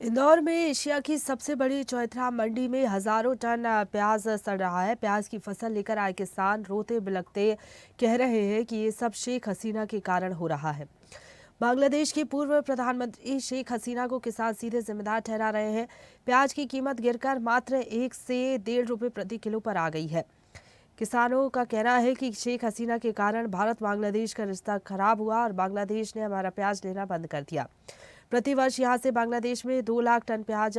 इंदौर में एशिया की सबसे बड़ी चौथरा मंडी में हजारों टन प्याज सड़ रहा है। प्याज की फसल लेकर आए किसान रोते बिलखते कह रहे हैं कि ये सब शेख हसीना के कारण हो रहा है। बांग्लादेश की पूर्व प्रधानमंत्री शेख हसीना को किसान सीधे जिम्मेदार ठहरा रहे हैं। प्याज की कीमत गिरकर मात्र 1 से 1.5 रुपए प्रति किलो पर आ गई है। किसानों का कहना है कि शेख हसीना के कारण भारत बांग्लादेश का रिश्ता खराब हुआ और बांग्लादेश ने हमारा प्याज लेना बंद कर दिया। प्रतिवर्ष यहां से बांग्लादेश में 2 लाख टन प्याज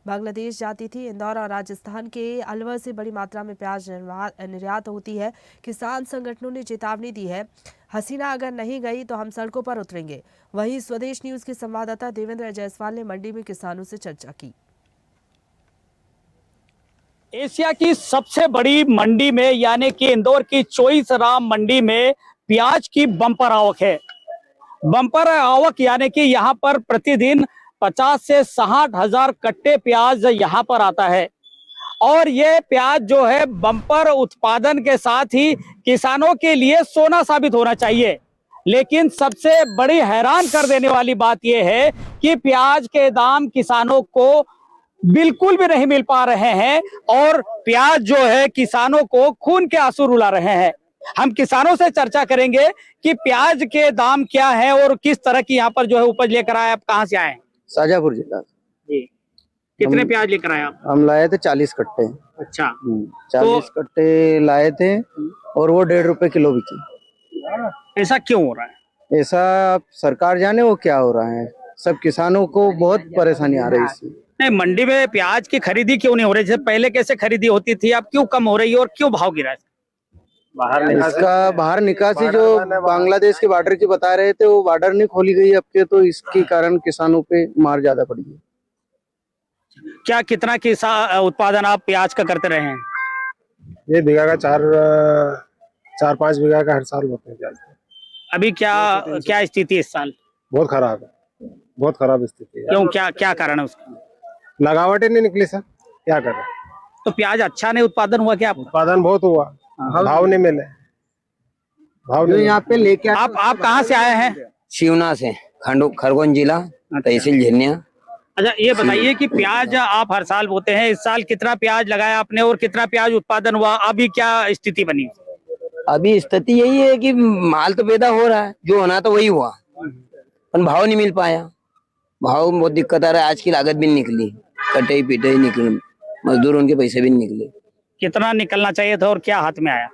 बांग्लादेश जाती थी। इंदौर और राजस्थान के अलवर से बड़ी मात्रा में प्याज निर्यात होती है। किसान संगठनों ने चेतावनी दी है, हसीना अगर नहीं गई तो हम सड़कों पर उतरेंगे। वहीं स्वदेश न्यूज के संवाददाता देवेंद्र जायसवाल ने मंडी में किसानों से चर्चा की। एशिया की सबसे बड़ी मंडी में यानी कि इंदौर की चोइस राम मंडी में प्याज की बम्पर आवक है। बम्पर आवक यानी कि यहाँ पर प्रतिदिन 50 से 60 हजार कट्टे प्याज यहाँ पर आता है और ये प्याज जो है बम्पर उत्पादन के साथ ही किसानों के लिए सोना साबित होना चाहिए। लेकिन सबसे बड़ी हैरान कर देने वाली बात यह है कि प्याज के दाम किसानों को बिल्कुल भी नहीं मिल पा रहे हैं और प्याज जो है किसानों को खून के आंसू रुला रहे हैं। हम किसानों से चर्चा करेंगे कि प्याज के दाम क्या है और किस तरह की यहाँ पर जो है उपज लेकर आए। आप कहाँ से आए हैं? शाजापुर जिला जी। कितने प्याज लेकर आए आप? हम लाए थे 40 कट्टे। अच्छा, 40 कट्टे लाए थे और वो 1.5 रुपए किलो बिकी। ऐसा क्यों हो रहा है? ऐसा सरकार जाने वो क्या हो रहा है। सब किसानों को बहुत परेशानी आ रही है इससे। नहीं, मंडी में प्याज की खरीदी क्यों नहीं हो रही? जैसे पहले कैसे खरीदी होती थी, अब क्यों कम हो रही है और क्यों भाव गिरा है? इसका बाहर निकासी जो बांग्लादेश के बॉर्डर की बता रहे थे वो बॉर्डर नहीं खोली गई अब के, तो इसके कारण किसानों पे मार ज्यादा पड़ी है। क्या कितना उत्पादन आप प्याज का करते रहे हैं? ये बीघा का 4-5 बीघा का हर साल होते हैं। अभी क्या स्थिति है इस साल? बहुत खराब है, बहुत खराब स्थिति है। क्यों, क्या कारण है उसका? लगावट ही नहीं निकली सर, क्या करें। तो प्याज अच्छा नहीं उत्पादन हुआ क्या? उत्पादन बहुत हुआ, भाव नहीं मिले। भाव नहीं यहाँ पे लेके आप कहाँ से आए हैं? शिवना से, खरगोन जिला, तहसील झेनिया। अच्छा, ये बताइए कि प्याज आप हर साल बोते हैं, इस साल कितना प्याज लगाया आपने और कितना प्याज उत्पादन हुआ? अभी क्या स्थिति बनी? अभी स्थिति यही है कि माल तो पैदा हो रहा है, जो होना तो वही हुआ, पर भाव नहीं मिल पाया। भाव बहुत दिक्कत आ रहा है। आज की लागत भी नहीं निकली, कटे पीटे ही निकले, मजदूर उनके पैसे भी नहीं निकले। कितना निकलना चाहिए था और क्या हाथ में आया?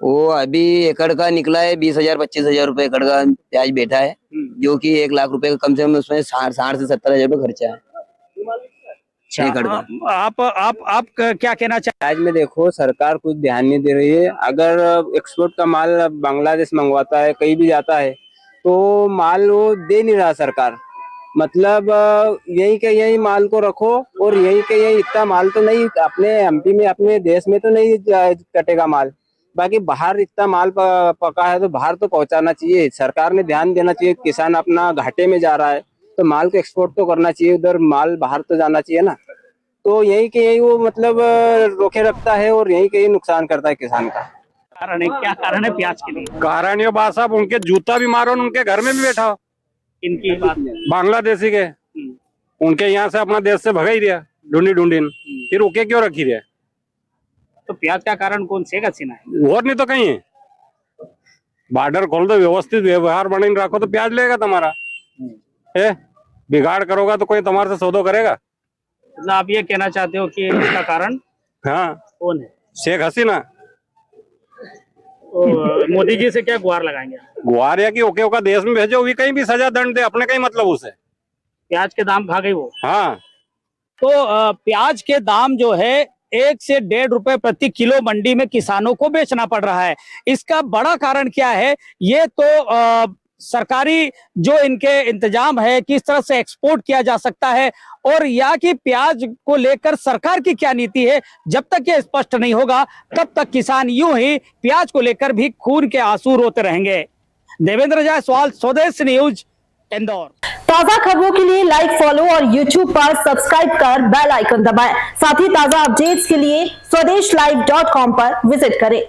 वो अभी एकड़ का निकला है 20,000-25,000 रुपए एकड़ का प्याज बैठा है, जो कि 1 लाख रुपए का कम से कम उसमें 60 से 70,000 रुपए खर्चा है एकड़ का। आप क्या कहना चाहते? आज में देखो सरकार कुछ ध्यान नहीं दे रही है। अगर एक्सपोर्ट का माल बांग्लादेश मंगवाता है, कहीं भी जाता है, तो माल वो दे नहीं रहा सरकार। मतलब यही के यही माल को रखो और यही के यही इतना माल तो नहीं, अपने एमपी में अपने देश में तो नहीं कटेगा माल, बाकी बाहर इतना माल पका है तो बाहर तो पहुंचाना चाहिए। सरकार ने ध्यान देना चाहिए। किसान अपना घाटे में जा रहा है तो माल को एक्सपोर्ट तो करना चाहिए, उधर माल बाहर तो जाना चाहिए ना। तो यही के यही वो मतलब रोके रखता है और यही के यही नुकसान करता है किसान का। कारण है, क्या कारण है प्याज के लिए? कारण ये बात साहब, उनके जूता भी मारो, उनके घर में भी बैठा हो। इनकी बात बांग्लादेशी के उनके यहाँ से अपना देश से भगा ही दिया ढूंढी, फिर रुके क्यों रखी रहे? तो प्याज का कारण कौन? शेख हसीना है और नहीं तो कहीं है। बॉर्डर खोल दो, व्यवस्थित व्यवहार बने रखो तो प्याज लेगा तुम्हारा। बिगाड़ करोगा तो कोई तुम्हारे से सौदो करेगा? मतलब आप ये कहना चाहते हो कि इसका कारण हाँ कौन है? शेख हसीना। मोदी जी से क्या गुहार लगाएंगे? गुहार या कि ओके देश में भेजो, भी कहीं भी सजा दंड दे, अपने कहीं मतलब उसे। प्याज के दाम खा गई वो। हाँ, तो प्याज के दाम जो है 1 से 1.5 रुपए प्रति किलो मंडी में किसानों को बेचना पड़ रहा है। इसका बड़ा कारण क्या है? ये तो सरकारी जो इनके इंतजाम है, किस तरह से एक्सपोर्ट किया जा सकता है और या कि प्याज को लेकर सरकार की क्या नीति है, जब तक ये स्पष्ट नहीं होगा तब तक किसान यूं ही प्याज को लेकर भी खून के आंसू रोते रहेंगे। देवेंद्र जायसवाल, स्वदेश न्यूज, इंदौर। ताजा खबरों के लिए लाइक, फॉलो और YouTube पर सब्सक्राइब कर बेल आइकन दबाएं। साथ ही ताजा अपडेट्स के लिए स्वदेशलाइव.com पर विजिट करें।